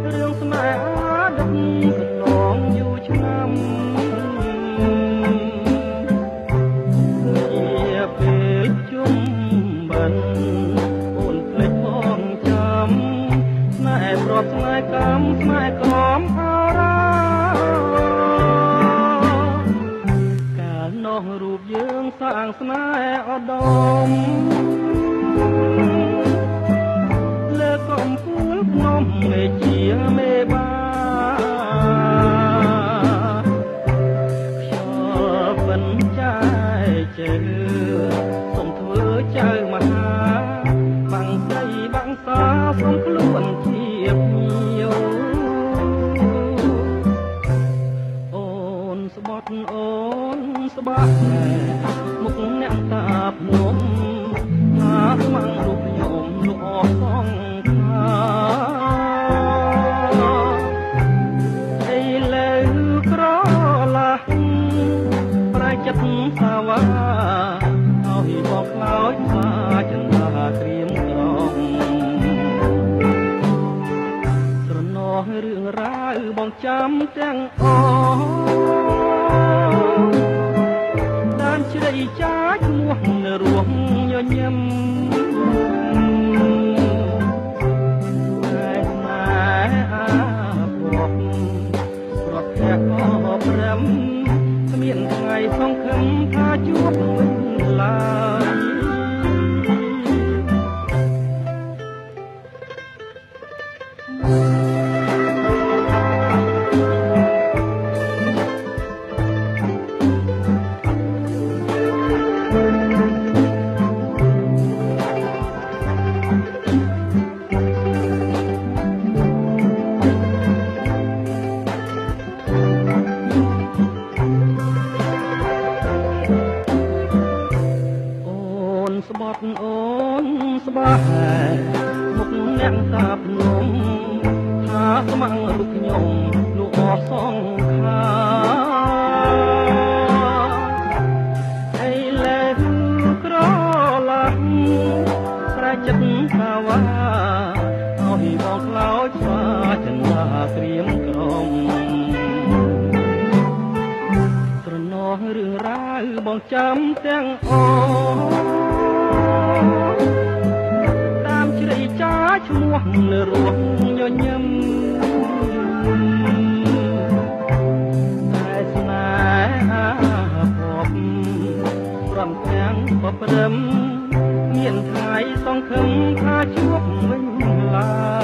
រឿងស្នេហ៍ដឹកកន្លងយូរឆ្នាំជាពេលជុំបិណ្ឌអូនភ្លេចផងចាំស្នេហ៍ប្រត់ស្នេហ៍កម្មស្នេហ៍ក្រមអរាកាលនោះរូបយើងសាងស្នេហ៍ឧត្តមលើកំពូលភ្នំមេជាមេបាខ្យល់បិណ្ឌចែកជើសូមធ្វើចៅមហាបាំងស្រីបាំងសាសូមខ្លួនជាភ្ញៀវអូនស្បត់អូនស្បាក់មុខអ្នកតាភ្នំថាស្មាំងរូបខ្ញុំលោកអស់សងខាអីលើក្រឡាស់ប្រែចិត្តសាវ៉ាឲ្យបងខ្លោចថាចន្ទាក្រៀមក្រំស្រណោះរឿងរ៉ាវបងចាំទាំងអស់តាមជ្រៃចាច់ឈ្មោះនៅរស់ញញឹមតែណាអាភពប្រត់តែអព្រមគ្មានថ្ងៃសង្ឃឹមថាជួបវិញឡើយស្បត់អូនស្បាក់មុខអ្នកតាភ្នំថាស្មាំងរូបខ្ញុំលោកអស់សងខាអីលែកក្រឡាស់ប្រែចិត្តថាវ៉ាឲ្យបងខ្លោចស្វាចន្ទាក្រៀមក្រំស្រណោះរឿងរ៉ាវបងចាំទាំងអស់តាមជ្រៃចាឈ្មោះនៅរស់ញញឹមតែស្នេហាភពព្រមទាំងបព្រឹមមានថ្ងៃសង្ឃឹមថាជួបវិញឡើយ